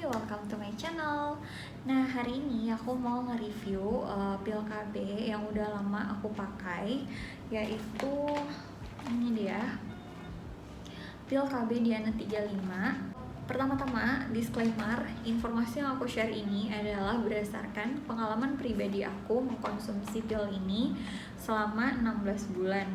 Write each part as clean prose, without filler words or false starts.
welcome to my channel. Nah, hari ini aku mau nge-review pil KB yang udah lama aku pakai, yaitu ini dia, pil KB Diana 35. Pertama-tama, disclaimer, informasi yang aku share ini adalah berdasarkan pengalaman pribadi aku mengkonsumsi pil ini selama 16 bulan.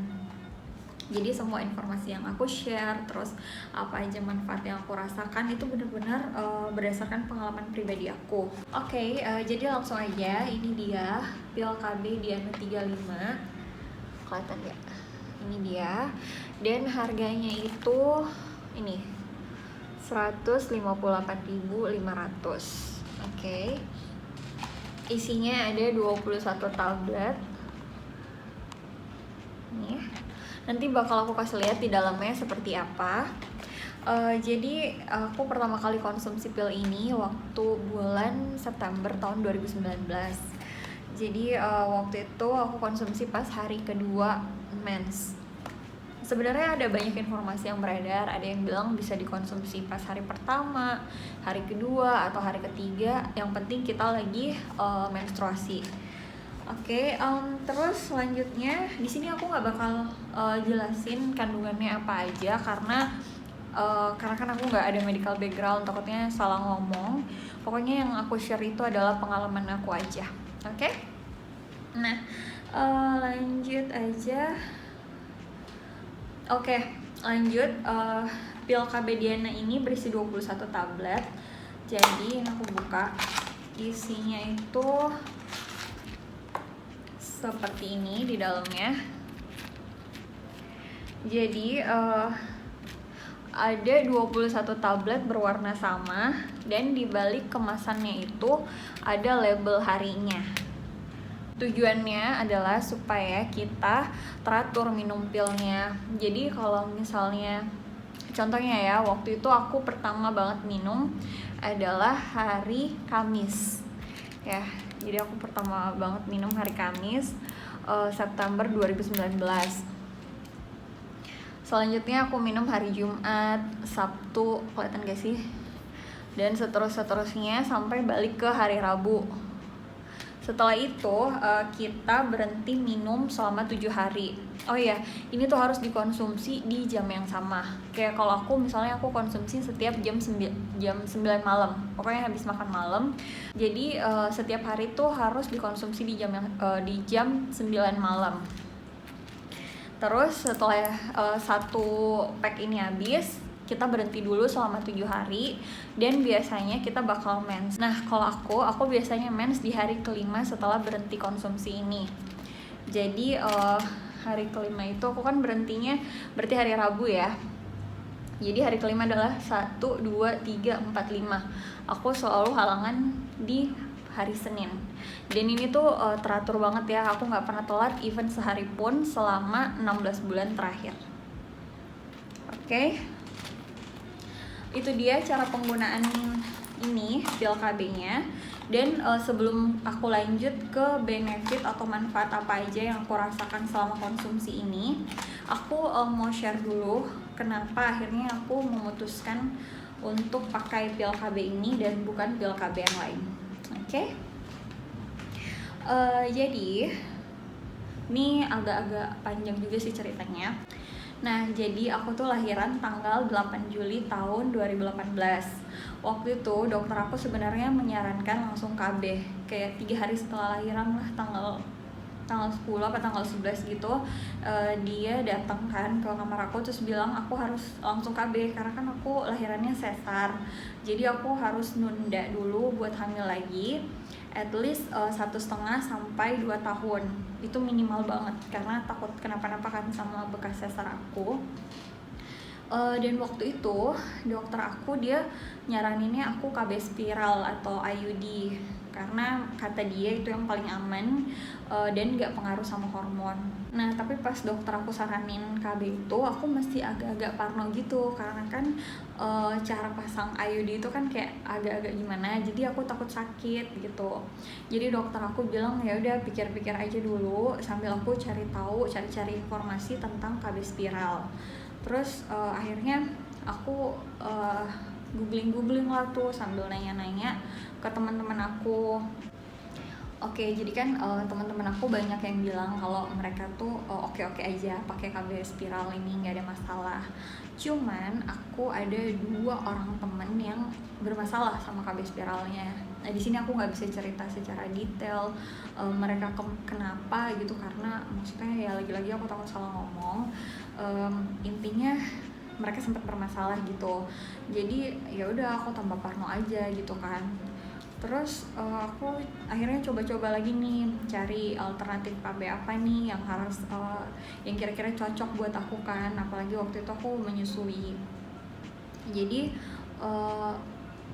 Jadi semua informasi yang aku share, terus apa aja manfaat yang aku rasakan itu benar-benar berdasarkan pengalaman pribadi aku. Oke, jadi langsung aja, ini dia pil KB Diana 35. Kelihatan ya? Ini dia. Dan harganya itu ini 158.500. Oke. Isinya ada 21 tablet. Nih. Nanti bakal aku kasih lihat di dalamnya seperti apa. Jadi aku pertama kali konsumsi pil ini waktu bulan September tahun 2019. Jadi waktu itu aku konsumsi pas hari kedua mens. Sebenarnya ada banyak informasi yang beredar, ada yang bilang bisa dikonsumsi pas hari pertama, hari kedua, atau hari ketiga. Yang penting kita lagi menstruasi. Oke, terus selanjutnya di sini aku nggak bakal jelasin kandungannya apa aja karena kan aku nggak ada medical background, takutnya salah ngomong. Pokoknya yang aku share itu adalah pengalaman aku aja. Oke? Nah, lanjut aja. Oke, lanjut. Pil KB Diana ini berisi 21 tablet. Jadi ini aku buka. Isinya itu seperti ini di dalamnya. Jadi ada 21 tablet berwarna sama, dan di balik kemasannya itu ada label harinya. Tujuannya adalah supaya kita teratur minum pilnya. Jadi kalau misalnya contohnya ya, waktu itu aku pertama banget minum adalah hari Kamis. Ya, jadi aku pertama banget minum hari Kamis, September 2019. Selanjutnya aku minum hari Jumat, Sabtu, kelihatan gak sih? Dan seterusnya sampai balik ke hari Rabu. Setelah itu kita berhenti minum selama 7 hari. Oh iya, ini tuh harus dikonsumsi di jam yang sama. Kayak kalau aku misalnya aku konsumsi setiap jam 9 malam. Pokoknya habis makan malam. Jadi setiap hari tuh harus dikonsumsi di jam 9 malam. Terus setelah satu pack ini habis, kita berhenti dulu selama 7 hari, dan biasanya kita bakal mens. Nah, kalau aku biasanya mens di hari kelima setelah berhenti konsumsi ini. Jadi hari kelima itu aku kan berhentinya berarti hari Rabu ya. Jadi hari kelima adalah 1, 2, 3, 4, 5. Aku selalu halangan di hari Senin. Dan ini tuh teratur banget ya, aku gak pernah telat even sehari pun selama 16 bulan terakhir. Oke. Itu dia cara penggunaan ini pil KB-nya. Dan sebelum aku lanjut ke benefit atau manfaat apa aja yang aku rasakan selama konsumsi ini, aku mau share dulu kenapa akhirnya aku memutuskan untuk pakai pil KB ini dan bukan pil KB yang lain. Oke? Jadi ini agak-agak panjang juga sih ceritanya. Nah, jadi aku tuh lahiran tanggal 8 Juli tahun 2018. Waktu itu dokter aku sebenarnya menyarankan langsung KB, kayak 3 hari setelah lahiran lah, tanggal 10 apa tanggal 11 gitu. Dia datang kan ke kamar aku terus bilang aku harus langsung KB karena kan aku lahirannya sesar. Jadi aku harus nunda dulu buat hamil lagi, at least 1,5 sampai 2 tahun. Itu minimal banget karena takut kenapa-napa kan sama bekas sesar aku. Dan waktu itu dokter aku dia nyaraninnya aku KB spiral atau IUD karena kata dia itu yang paling aman dan gak pengaruh sama hormon. Nah, tapi pas dokter aku saranin KB itu, aku masih agak-agak parno gitu karena kan cara pasang IUD itu kan kayak agak-agak gimana, jadi aku takut sakit gitu. Jadi dokter aku bilang ya udah pikir-pikir aja dulu sambil aku cari informasi tentang KB spiral. Terus akhirnya aku googling lah tuh sambil nanya-nanya ke teman-teman aku. Oke, jadi kan teman-teman aku banyak yang bilang kalau mereka tuh oke-oke aja pakai KB spiral ini, nggak ada masalah. Cuman aku ada 2 orang temen yang bermasalah sama KB spiralnya. Nah di sini aku nggak bisa cerita secara detail mereka kenapa gitu, karena maksudnya ya lagi-lagi aku takut salah ngomong. Intinya mereka sempat bermasalah gitu. Jadi ya udah aku tambah parno aja gitu kan. Terus aku akhirnya coba-coba lagi nih cari alternatif KB apa nih yang harus yang kira-kira cocok buat aku kan, apalagi waktu itu aku menyusui. Jadi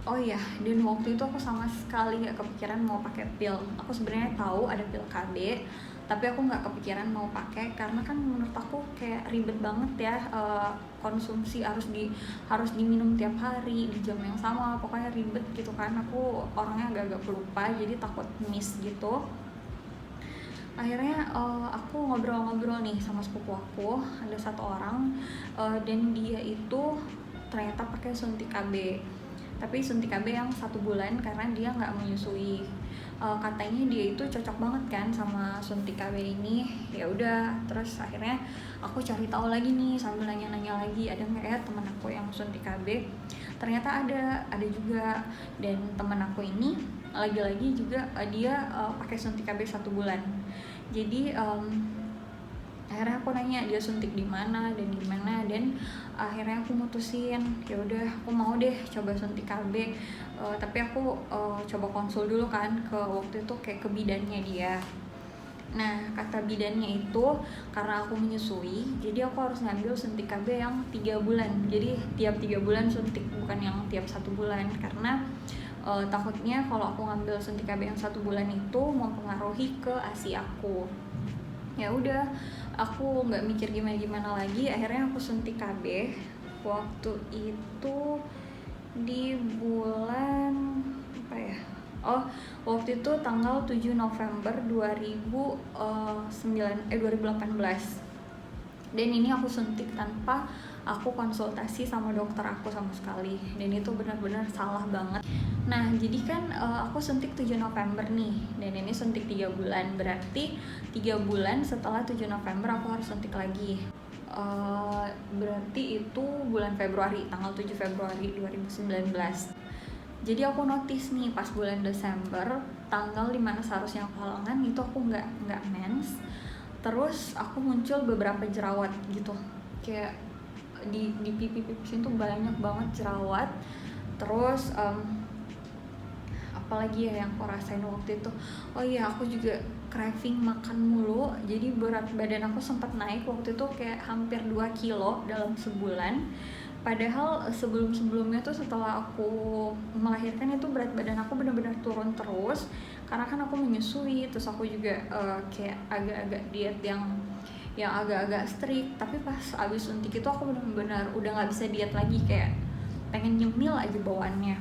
oh iya, dan waktu itu aku sama sekali nggak kepikiran mau pakai pil. Aku sebenarnya tahu ada pil KB, tapi aku nggak kepikiran mau pakai karena kan menurut aku kayak ribet banget ya, konsumsi harus diminum tiap hari di jam yang sama, pokoknya ribet gitu kan. Aku orangnya agak-agak pelupa, jadi takut miss gitu. Akhirnya aku ngobrol-ngobrol nih sama sepupu aku, ada 1 orang dan dia itu ternyata pakai suntik KB, tapi suntik KB yang 1 bulan karena dia nggak menyusui. Katanya dia itu cocok banget kan sama suntik KB ini. Ya udah, terus akhirnya aku cari tahu lagi nih sambil nanya-nanya lagi, ada nggak ya teman aku yang suntik KB. Ternyata ada juga, dan teman aku ini lagi-lagi juga dia pakai suntik KB 1 bulan. Jadi akhirnya aku nanya dia suntik di mana dan gimana, dan akhirnya aku mutusin ya udah aku mau deh coba suntik KB. Tapi aku coba konsul dulu kan ke waktu itu kayak ke bidannya dia. Nah kata bidannya itu karena aku menyusui, jadi aku harus ngambil suntik KB yang 3 bulan. Jadi tiap 3 bulan suntik, bukan yang tiap 1 bulan, karena takutnya kalau aku ngambil suntik KB yang 1 bulan itu mempengaruhi ke ASI aku. Ya udah, aku nggak mikir gimana lagi, akhirnya aku suntik KB waktu itu di bulan apa ya, waktu itu tanggal 7 November 2018. Dan ini aku suntik tanpa aku konsultasi sama dokter aku sama sekali, dan itu benar-benar salah banget. Nah jadi kan aku suntik 7 November nih, dan ini suntik 3 bulan, berarti 3 bulan setelah 7 November aku harus suntik lagi. Berarti itu bulan Februari, tanggal 7 Februari 2019. Jadi aku notice nih pas bulan Desember, tanggal dimana seharusnya aku halangan, itu aku nggak mens. Terus aku muncul beberapa jerawat gitu, kayak di pipi sini tuh banyak banget jerawat. Terus apalagi ya yang aku rasain waktu itu, oh iya aku juga craving makan mulu. Jadi berat badan aku sempat naik waktu itu kayak hampir 2 kilo dalam sebulan. Padahal sebelum-sebelumnya tuh setelah aku melahirkan itu berat badan aku benar-benar turun terus, karena kan aku menyusui. Terus aku juga kayak agak-agak diet yang agak-agak strict. Tapi pas abis suntik itu aku benar-benar udah nggak bisa diet lagi, kayak pengen nyemil aja bawaannya.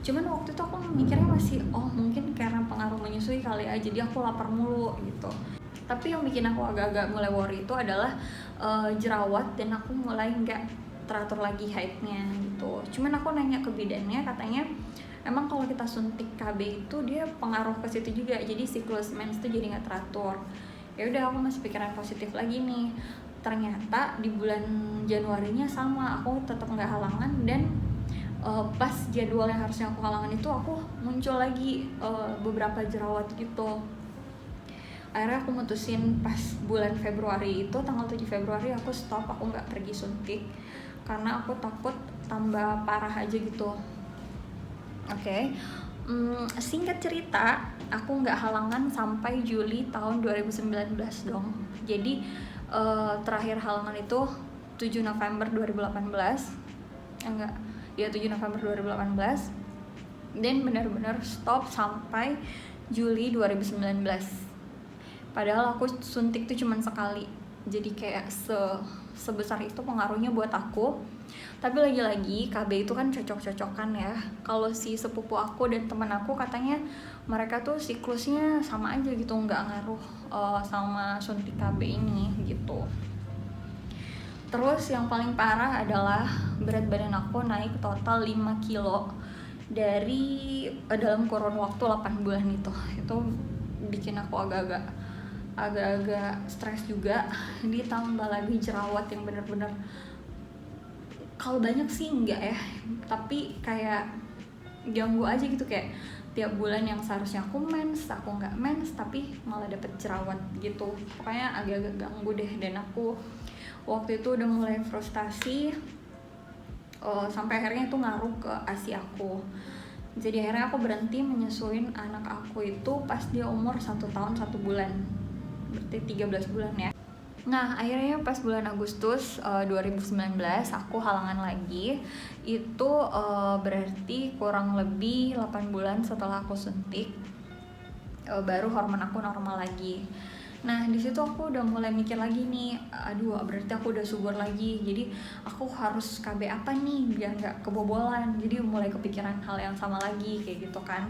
Cuman waktu itu aku mikirnya masih mungkin karena pengaruh menyusui kali ya, jadi aku lapar mulu gitu. Tapi yang bikin aku agak-agak mulai worry itu adalah jerawat, dan aku mulai nggak teratur lagi haidnya gitu. Cuman aku nanya ke bidannya, katanya emang kalau kita suntik KB itu dia pengaruh ke situ juga, jadi siklus mens itu jadi nggak teratur. Ya udah, aku masih pikiran positif lagi nih. Ternyata di bulan Januarinya sama, aku tetap nggak halangan, dan pas jadwal yang harusnya aku halangan itu aku muncul lagi beberapa jerawat gitu. Akhirnya aku mutusin pas bulan Februari itu, tanggal 7 Februari aku stop, aku nggak pergi suntik karena aku takut tambah parah aja gitu. Oke. Singkat cerita, aku nggak halangan sampai Juli tahun 2019 dong. Jadi terakhir halangan itu 7 November 2018. 7 November 2018. Dan benar-benar stop sampai Juli 2019. Padahal aku suntik tuh cuma sekali, jadi kayak sebesar itu pengaruhnya buat aku. Tapi lagi-lagi KB itu kan cocok-cocokan ya. Kalau si sepupu aku dan teman aku katanya mereka tuh siklusnya sama aja gitu, nggak ngaruh sama suntik KB ini gitu. Terus yang paling parah adalah berat badan aku naik total 5 kilo dari dalam kurun waktu 8 bulan itu bikin aku agak-agak stres juga. Ditambah lagi jerawat yang bener-bener, kalau banyak sih enggak ya, tapi kayak ganggu aja gitu, kayak tiap bulan yang seharusnya aku nggak mens tapi malah dapet jerawat gitu. Pokoknya agak-agak ganggu deh, dan aku waktu itu udah mulai frustasi, sampai akhirnya itu ngaruh ke ASI aku. Jadi akhirnya aku berhenti menyusuin anak aku itu pas dia umur 1 tahun 1 bulan, berarti 13 bulan ya. Nah akhirnya pas bulan Agustus 2019 aku halangan lagi. Itu berarti kurang lebih 8 bulan setelah aku suntik, baru hormon aku normal lagi. Nah di situ aku udah mulai mikir lagi nih, aduh berarti aku udah subur lagi, jadi aku harus KB apa nih biar nggak kebobolan. Jadi mulai kepikiran hal yang sama lagi kayak gitu kan.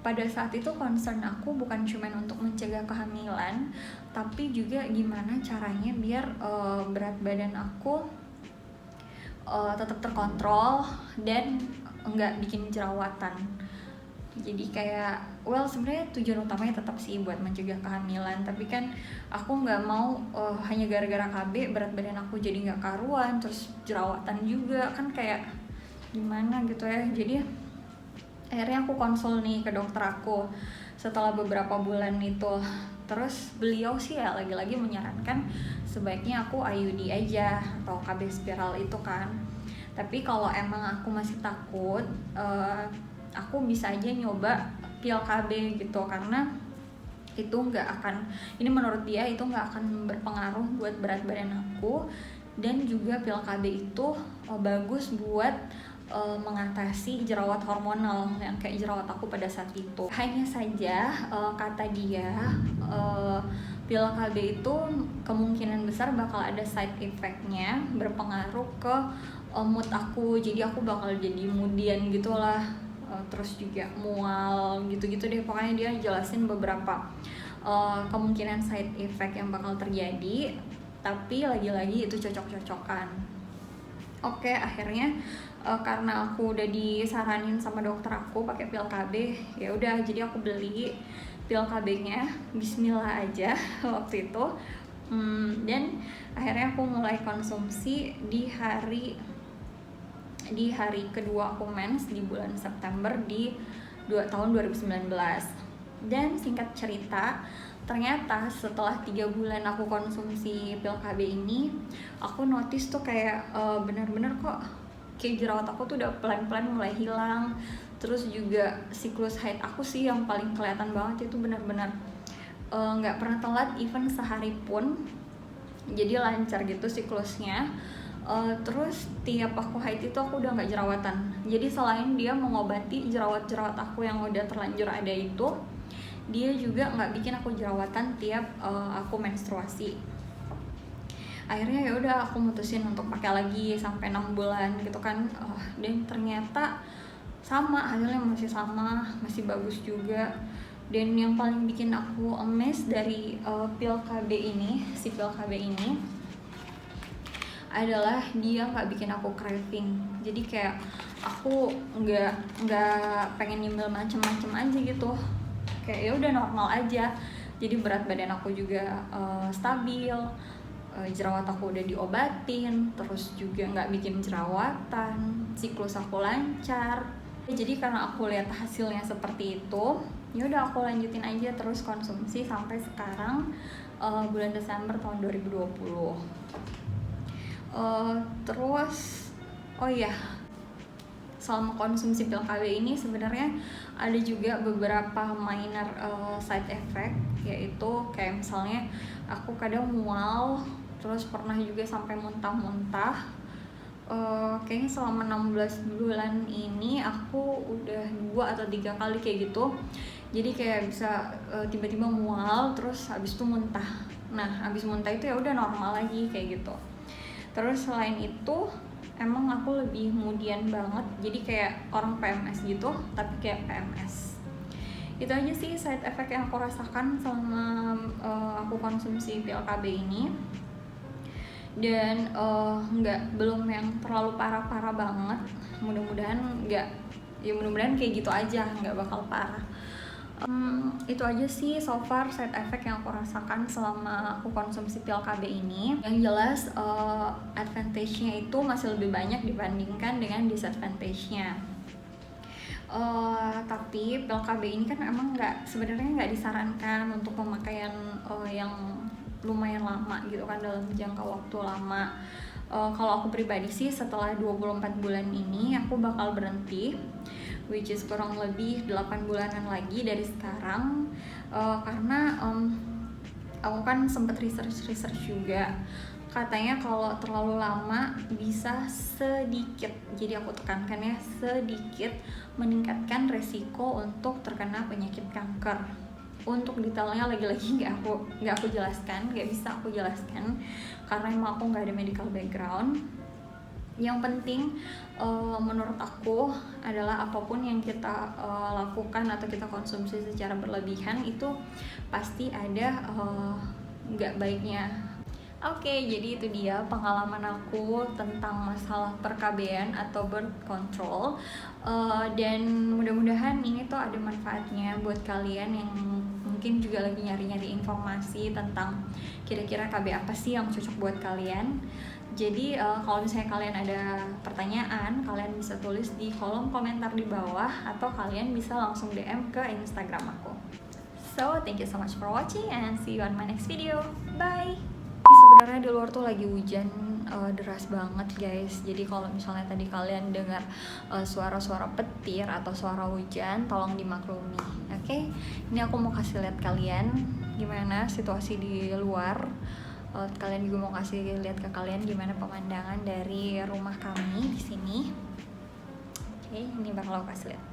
Pada saat itu concern aku bukan cuma untuk mencegah kehamilan, tapi juga gimana caranya biar berat badan aku tetap terkontrol dan nggak bikin jerawatan. Jadi kayak sebenarnya tujuan utamanya tetap sih buat mencegah kehamilan, tapi kan aku nggak mau hanya gara-gara KB berat badan aku jadi nggak karuan terus jerawatan juga, kan kayak gimana gitu ya. Jadi akhirnya aku konsul nih ke dokter aku setelah beberapa bulan itu. Terus beliau sih ya lagi-lagi menyarankan sebaiknya aku IUD aja atau KB spiral itu kan. Tapi kalau emang aku masih takut, aku bisa aja nyoba pil KB gitu, karena itu nggak akan, ini menurut dia itu nggak akan berpengaruh buat berat badan aku. Dan juga pil KB itu bagus buat mengatasi jerawat hormonal yang kayak jerawat aku pada saat itu. Hanya saja kata dia pil KB itu kemungkinan besar bakal ada side effect-nya, berpengaruh ke mood aku. Jadi aku bakal jadi moodian gitulah, terus juga mual gitu-gitu deh. Pokoknya dia jelasin beberapa kemungkinan side effect yang bakal terjadi, tapi lagi-lagi itu cocok-cocokan. Oke, akhirnya karena aku udah disaranin sama dokter aku pakai pil KB, ya udah jadi aku beli pil KB-nya, bismillah aja waktu itu. Dan akhirnya aku mulai konsumsi di hari kedua aku mens di bulan September di tahun 2019. Dan singkat cerita, ternyata setelah 3 bulan aku konsumsi pil KB ini, aku notice tuh kayak bener-bener kok kayak jerawat aku tuh udah pelan-pelan mulai hilang. Terus juga siklus haid aku sih yang paling kelihatan banget, itu bener-bener nggak pernah telat even sehari pun. Jadi lancar gitu siklusnya. Terus tiap aku haid itu aku udah nggak jerawatan. Jadi selain dia mengobati jerawat-jerawat aku yang udah terlanjur ada itu, dia juga nggak bikin aku jerawatan tiap aku menstruasi. Akhirnya ya udah aku mutusin untuk pakai lagi sampai 6 bulan gitu kan. Dan ternyata sama, hasilnya masih sama, masih bagus juga. Dan yang paling bikin aku amazed dari pil KB ini, si pil KB ini adalah dia nggak bikin aku craving. Jadi kayak aku nggak pengen nyemil macem-macem aja gitu, kayak ya udah normal aja. Jadi berat badan aku juga stabil, jerawat aku udah diobatin, terus juga nggak bikin jerawatan, siklus aku lancar. Jadi karena aku lihat hasilnya seperti itu, ya udah aku lanjutin aja terus konsumsi sampai sekarang bulan Desember tahun 2020. Terus oh iya, selama konsumsi pil KB ini sebenarnya ada juga beberapa minor side effect, yaitu kayak misalnya aku kadang mual, terus pernah juga sampai muntah-muntah. Kayaknya selama 16 bulan ini aku udah 2 atau 3 kali kayak gitu. Jadi kayak bisa tiba-tiba mual terus habis itu muntah. Nah habis muntah itu ya udah normal lagi kayak gitu. Terus selain itu emang aku lebih moodian banget, jadi kayak orang PMS gitu, tapi kayak PMS. Itu aja sih side effect yang aku rasakan selama aku konsumsi pil KB ini. dan belum yang terlalu parah-parah banget. Mudah-mudahan mudah-mudahan kayak gitu aja, nggak bakal parah. Itu aja sih so far side effect yang aku rasakan selama aku konsumsi pil KB ini. Yang jelas advantage-nya itu masih lebih banyak dibandingkan dengan disadvantage-nya. Tapi pil KB ini kan emang sebenarnya nggak disarankan untuk pemakaian yang lumayan lama gitu kan, dalam jangka waktu lama. Kalau aku pribadi sih setelah 24 bulan ini aku bakal berhenti, which is kurang lebih 8 bulanan lagi dari sekarang. Karena aku kan sempet research juga, katanya kalau terlalu lama bisa sedikit, jadi aku tekankan ya, sedikit meningkatkan resiko untuk terkena penyakit kanker. Untuk detailnya lagi-lagi nggak aku jelaskan, nggak bisa aku jelaskan karena emang aku nggak ada medical background. Yang penting menurut aku adalah apapun yang kita lakukan atau kita konsumsi secara berlebihan itu pasti ada nggak baiknya. Oke, jadi itu dia pengalaman aku tentang masalah per-KB-an atau birth control. Dan mudah-mudahan ini tuh ada manfaatnya buat kalian yang mungkin juga lagi nyari-nyari informasi tentang kira-kira KB apa sih yang cocok buat kalian. Jadi kalau misalnya kalian ada pertanyaan, kalian bisa tulis di kolom komentar di bawah atau kalian bisa langsung DM ke Instagram aku. So, thank you so much for watching and see you on my next video. Bye! Sebenarnya di luar tuh lagi hujan deras banget guys. Jadi kalau misalnya tadi kalian dengar suara-suara petir atau suara hujan, tolong dimaklumi. Oke? Ini aku mau kasih lihat kalian gimana situasi di luar. Kalian juga mau kasih lihat ke kalian gimana pemandangan dari rumah kami di sini. Oke, ini bakal aku kasih lihat.